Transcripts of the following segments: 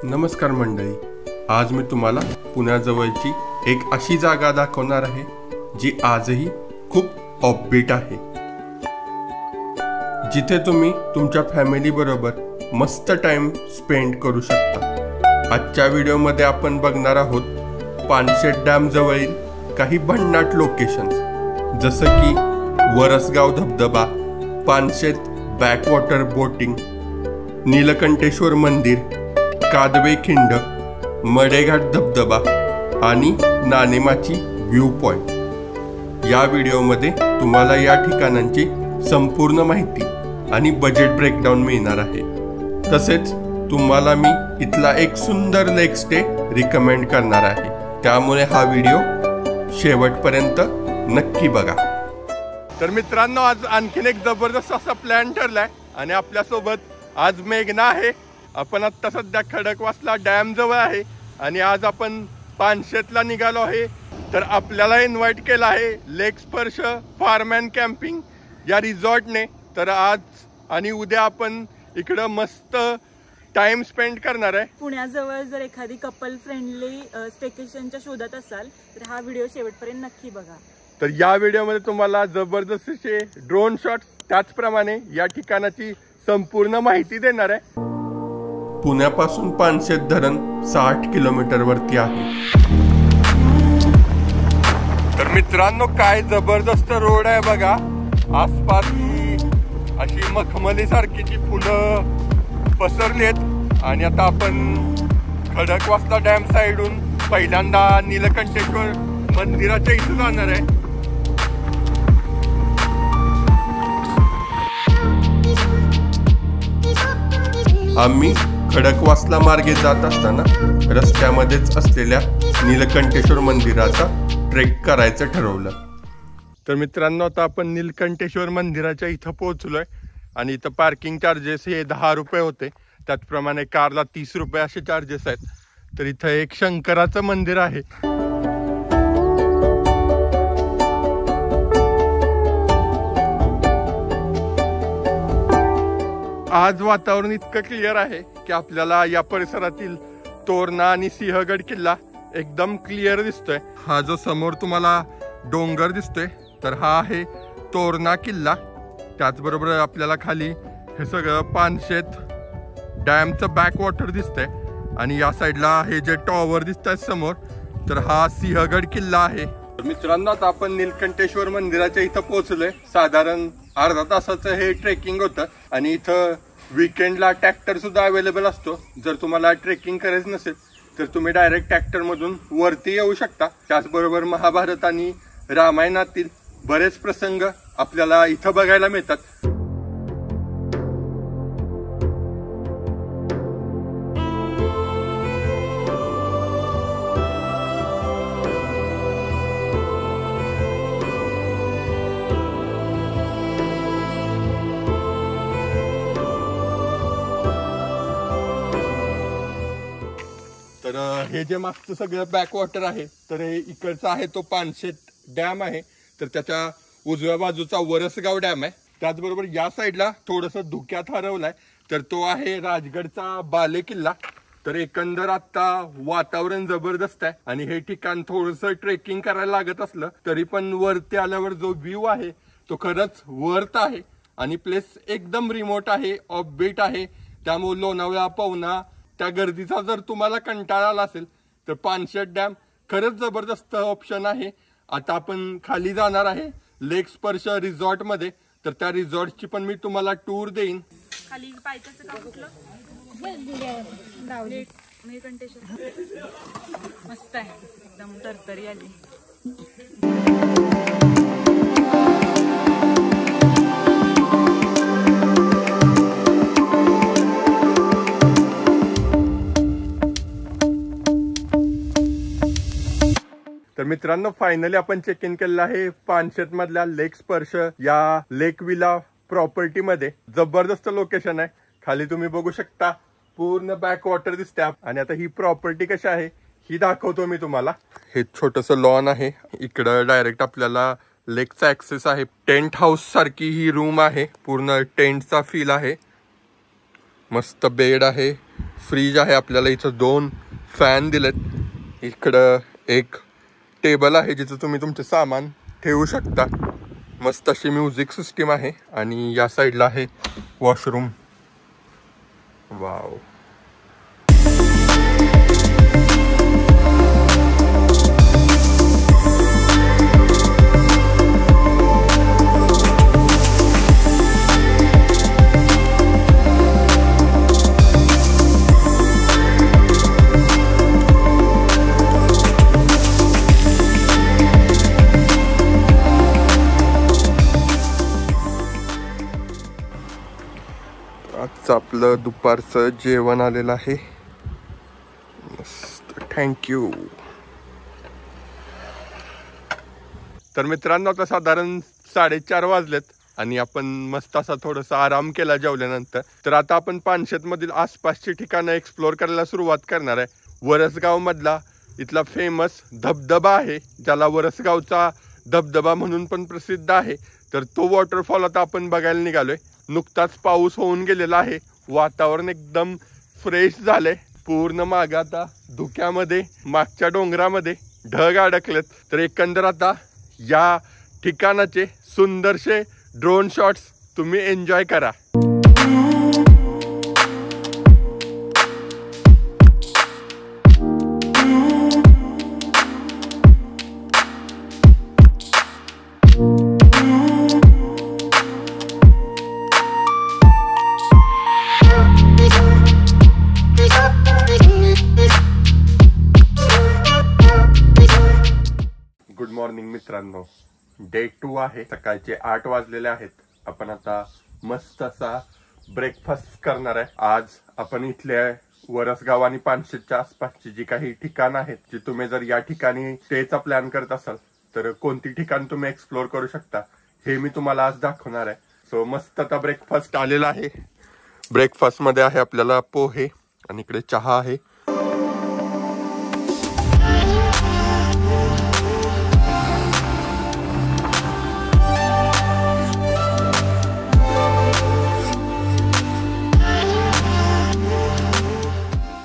नमस्कार मंडळी, आज मी तुम्हाला पुण्याजवळची एक अशी जागा दाखवणार आहे जी आजही खूप ऑफबीट आहे, जिथे तुम्ही तुमच्या फॅमिली बरोबर मस्त टाइम स्पेंड करू शकता। आजच्या व्हिडिओमध्ये आपण बघणार आहोत पानशेत डॅम जवळील काही भन्नाट लोकेशन्स, जसं की वरसगाव धबधबा, पानशेत बॅकवॉटर बोटिंग, नीलकंठेश्वर मंदिर, कादवे खिंड, मडेघाट धबधबा आणि नाणेमाची व्ह्यू पॉइंट। या व्हिडिओमध्ये तुम्हाला या ठिकाणांची संपूर्ण माहिती आणि बजेट ब्रेकडाऊन मिळणार आहे। तसेच तुम्हाला मी इथला एक सुंदर लेक स्टे रिकमेंड करणार आहे, त्यामुळे हा व्हिडिओ शेवटपर्यंत नक्की बघा। तर मित्रांनो, आज आणखीन एक जबरदस्त असा प्लॅन ठरलाय आणि आपल्यासोबत आज मेघना आहे। आपण आता सध्या खडकवासला डॅम जवळ आहे आणि आज आपण पानशेतला निघालो आहे। तर आपल्याला इन्व्हाइट केला आहे लेक स्पर्श फार्म अँड कॅम्पिंग या रिसॉर्टने। तर आज आणि उद्या आपण इकडं मस्त टाइम स्पेंड करणार आहे। पुण्याजवळ जर एखादी कपल फ्रेंडली स्टेकेशनच्या शोधात असाल तर हा व्हिडिओ शेवटपर्यंत नक्की बघा। तर या व्हिडिओमध्ये तुम्हाला जबरदस्तीचे ड्रोन शॉट्स, त्याचप्रमाणे या ठिकाणाची संपूर्ण माहिती देणार आहे। पुण्यापासून पानशेत धरण 60 किलोमीटर वरती आहे। तर मित्रांनो, काय जबरदस्त रोड आहे बघा। आसपास अशी मखमली सारखीची फुलं पसरली आहेत आणि आता आपण खडकवासला डॅम साइडून पहिल्यांदा नीलकंठेश्वर मंदिराच्या इथे जाणार आहे। आम्ही खडकवासला मार्गे जात असताना रस्त्यामध्येच असलेल्या नीलकंठेश्वर मंदिराचा ट्रेक करायचं ठरवलं। तर मित्रांनो, आता आपण नीलकंठेश्वर मंदिराच्या इथं पोहोचलोय आणि इथं पार्किंग चार्जेस हे 10 रुपये होते, त्याचप्रमाणे कारला 30 रुपये असे चार्जेस आहेत। तर इथं एक शंकराचं मंदिर आहे। आज वातावरण इतकं क्लिअर आहे की आपल्याला या परिसरातील तोरणा आणि सिंहगड किल्ला एकदम क्लिअर दिसतोय। हा जो समोर तुम्हाला डोंगर दिसतोय तर हा आहे तोरणा किल्ला। त्याचबरोबर आपल्याला खाली हे सगळं पानशेत डॅमचं बॅकवॉटर दिसतंय आणि या साईडला हे जे टॉवर दिसत आहेत समोर, तर हा सिंहगड किल्ला आहे। मित्रांनो, आता आपण नीलकंठेश्वर मंदिराच्या इथं पोहोचलोय। साधारण अर्धा तासाचं हे ट्रेकिंग होतं आणि इथं वीकेंडला ट्रॅक्टर सुद्धा अवेलेबल असतो। जर तुम्हाला ट्रेकिंग करायचं नसेल तर तुम्ही डायरेक्ट ट्रॅक्टर मधून वरती येऊ शकता। त्याचबरोबर महाभारत आणि रामायणातील बरेच प्रसंग आपल्याला इथं बघायला मिळतात। तर हे जे मागचं सगळं बॅकवॉटर आहे, तर हे इकडचा आहे तो पानशेत डॅम आहे। तर त्याच्या उजव्या बाजूचा वरसगाव डॅम आहे। त्याचबरोबर या साईडला थोडंसं धुक्यात हरवलाय तर तो आहे राजगडचा बाले किल्ला। तर एकंदर आता वातावरण जबरदस्त आहे आणि हे ठिकाण थोडंसं ट्रेकिंग करायला लागत असलं तरी पण वरती आल्यावर जो व्ह्यू आहे तो खरंच वर्थ आहे आणि प्लेस एकदम रिमोट आहे, ऑफबीट आहे। त्यामुळे लोणावळा, पवना त्या गर्दीचा जर तुम्हाला कंटाळा आला असेल तर पानशेत डॅम खरंच जबरदस्त ऑप्शन आहे। आता आपण खाली जाणार आहे लेक स्पर्श रिसॉर्ट मध्ये, तर त्या रिसॉर्टची पण मी तुम्हाला टूर देईन। खाली पायथ्याचं का कुठलं नीलकंठेश्वर मस्त आहे, एकदम तरतरी आली। तर मित्रांनो, फायनली आपण चेक इन केलेलं आहे पानशेत मधल्या लेक स्पर्श या लेक विला प्रॉपर्टी मध्ये। जबरदस्त लोकेशन आहे, खाली तुम्ही बघू शकता पूर्ण बॅकवॉटर दिसते। आणि आता ही प्रॉपर्टी कशी आहे ही दाखवतो मी तुम्हाला। हे छोटंसं लॉन आहे, इकडं डायरेक्ट आपल्याला लेकचा ऍक्सेस आहे। टेंट हाऊस सारखी ही रूम आहे, पूर्ण टेंटचा फील आहे। मस्त बेड आहे, फ्रीज आहे आपल्याला इथं, 2 फॅन दिलेत, इकडं एक टेबल आहे जिथं तुम्ही तुमचे सामान ठेवू शकता, मस्त अशी म्युझिक सिस्टीम आहे आणि या साईडला आहे वॉशरूम. वाव. आजचं आपलं दुपारचं जेवण आलेलं आहे. मस्त, थँक्यू. तर मित्रांनो, आता साधारण 4:30 वाजलेत आणि आपण मस्त असा थोडासा आराम केला जेवल्यानंतर. तर आता आपण पानशेत मधील आसपासची ठिकाणं एक्सप्लोर करायला सुरुवात करणार आहे. वरसगाव मधला इथला फेमस धबधबा आहे, ज्याला वरसगावचा धबधबा म्हणून पण प्रसिद्ध आहे. तर तो वॉटरफॉल आता आपण बघायला निघालोय. नुकताच पाऊस होऊन गेलेला आहे, वातावरण एकदम फ्रेश झालंय. पूर्ण माग आता धुक्यामध्ये, मागच्या डोंगरामध्ये ढग अडकलेत. तर एकंदर आता या ठिकाणाचे सुंदरसे ड्रोन शॉट्स तुम्ही एन्जॉय करा. गुड मॉर्निंग मित्रांनो, डे 2 आहे. सकाळचे 8 वाजलेले आहेत. आपण आता मस्त असा ब्रेकफास्ट करणार आहे. आज आपण इथल्या वरसगाव आणि पानशेतच्या आसपासची जी काही ठिकाणं आहेत, जी तुम्ही जर या ठिकाणी स्टेचा प्लॅन करत असाल तर कोणती ठिकाण तुम्ही एक्सप्लोर करू शकता हे मी तुम्हाला आज दाखवणार आहे. सो मस्त आता ब्रेकफास्ट आलेला आहे. ब्रेकफास्ट मध्ये आहे आपल्याला पोहे आणि इकडे चहा आहे.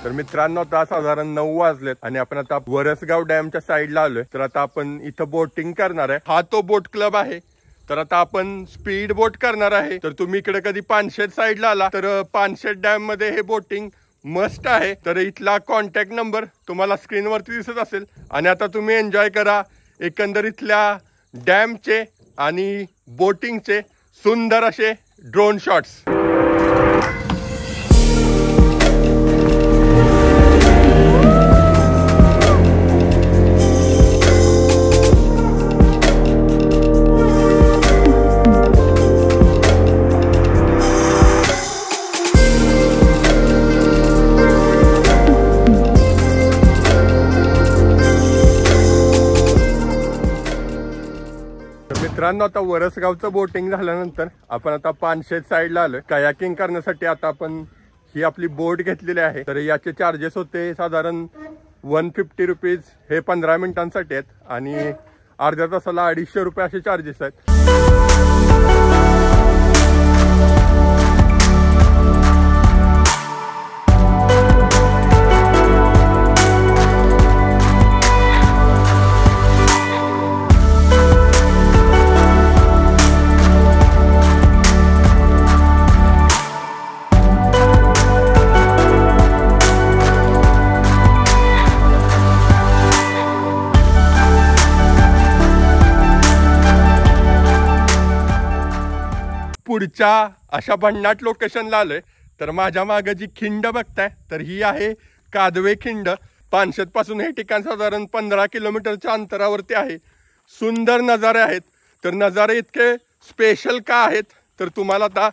तर मित्रांनो, आता साधारण 9 वाजलेत आणि आपण आता वरसगाव डॅमच्या साईडला आलोय. तर आता आपण इथं बोटिंग करणार आहे. हा तो बोट क्लब आहे. तर आता आपण स्पीड बोट करणार आहे. तर तुम्ही इकडे कधी पानशेत साईडला आला तर पानशेत डॅम मध्ये हे बोटिंग मस्ट आहे. तर इथला कॉन्टॅक्ट नंबर तुम्हाला स्क्रीनवरती दिसत असेल. आणि आता तुम्ही एन्जॉय करा एकंदरीतल्या डॅमचे आणि बोटिंगचे सुंदर असे ड्रोन शॉट्स. मित्रांनो, आता वरसगावचं बोटिंग झाल्यानंतर आपण आता पानशेत साईडला आलोय. कायाकिंग करण्यासाठी आता आपण ही आपली बोट घेतलेली आहे. तर याचे चार्जेस होते साधारण 150 रुपीज. हे 15 मिनिटांसाठी आहेत आणि अर्ध्या तासाला 250 रुपये असे चार्जेस आहेत. पुढच्या अशा भन्नाट लोकेशनला आलोय. तर माझ्या मागे जी खिंड बघताय तर ही आहे कादवे खिंड. पानशेत पासून हे ठिकाण साधारण 15 किलोमीटरच्या अंतरावरती आहे. सुंदर नजारे आहेत. तर नजारे इतके स्पेशल का आहेत तर तुम्हाला आता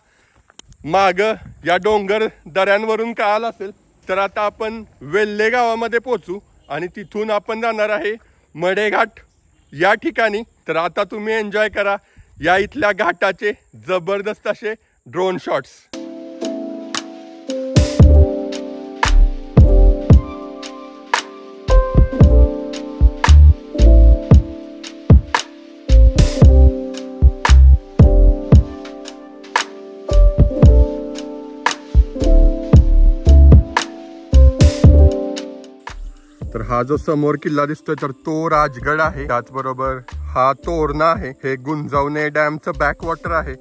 माग या डोंगर दऱ्यांवरून कळालं असेल. तर आता आपण वेल्हे गावामध्ये पोहोचू आणि तिथून आपण जाणार आहे मडेघाट या ठिकाणी. तर आता तुम्ही एन्जॉय करा या इथल्या घाटाचे जबरदस्त असे ड्रोन शॉट्स. तर हा जो समोर किल्ला दिसतोय तर तो राजगड आहे, त्याचबरोबर हा तोरणा आहे, हे गुंजवणे डॅमचं बॅकवॉटर आहे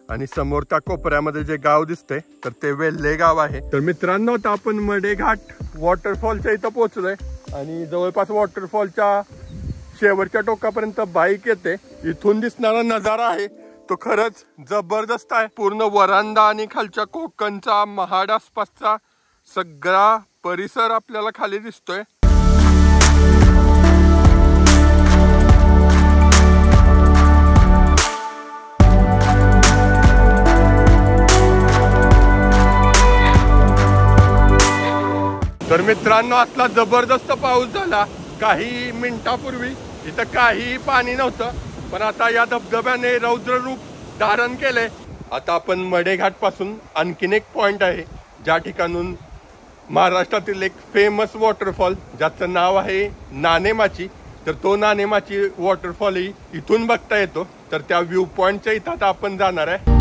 आणि समोर त्या कोपऱ्यामध्ये जे गाव दिसते तर ते वेल्हे गाव आहे. तर मित्रांनो आता आपण मडेघाट वॉटरफॉलच्या इथं पोहोचलोय आणि जवळपास वॉटरफॉलच्या शेवटच्या टोकापर्यंत बाईक येते. इथून दिसणारा नजारा आहे तो खरंच जबरदस्त आहे. पूर्ण वरांदा आणि खालच्या कोकणचा महाड आसपासचा सगळा परिसर आपल्याला खाली दिसतोय. तर मित्रांनो असला जबरदस्त पाऊस झाला काही मिनिटापूर्वी. इथं काही पाणी नव्हतं पण आता या धबधब्याने रौद्र रूप धारण केले. आता आपण मडेघाट पासून आणखीन एक पॉइंट आहे ज्या ठिकाणून महाराष्ट्रातील एक फेमस वॉटरफॉल ज्याचं नाव आहे नाणेमाची. तर तो नाणेमाची वॉटरफॉलही इथून बघता येतो. तर त्या व्ह्यू पॉइंटच्या इथं आता आपण जाणार आहे.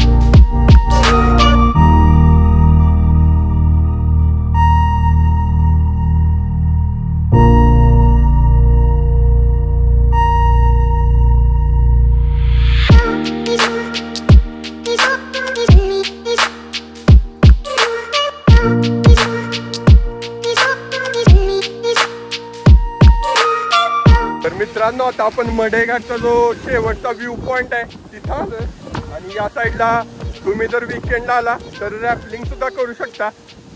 तर मित्रांनो आता आपण मडेघाटचा जो शेवटचा व्ह्यू पॉइंट आहे तिथं आलोय आणि या साईडला तुम्ही जर विकेंडला आला तर रॅपलिंग सुद्धा करू शकता.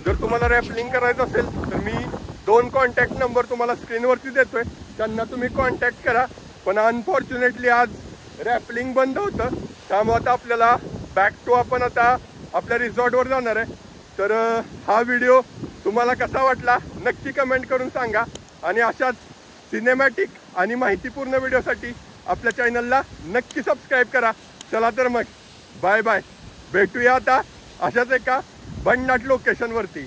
जर तुम्हाला रॅपलिंग करायचं असेल तर मी 2 कॉन्टॅक्ट नंबर तुम्हाला स्क्रीनवरती देतोय, त्यांना तुम्ही कॉन्टॅक्ट करा. पण अनफॉर्च्युनेटली आज रॅपलिंग बंद होतं त्यामुळे आता आपल्याला बॅक टू आपण आता आपल्या रिसॉर्टवर जाणार आहे. तर हा व्हिडिओ तुम्हाला कसा वाटला नक्की कमेंट करून सांगा आणि अशाच सिनेमॅटिक आणि माहितीपूर्ण व्हिडिओसाठी आपल्या चॅनलला नक्की सबस्क्राईब करा. चला तर मग बाय बाय, भेटूया आता अशाच एका भन्नाट लोकेशनवरती.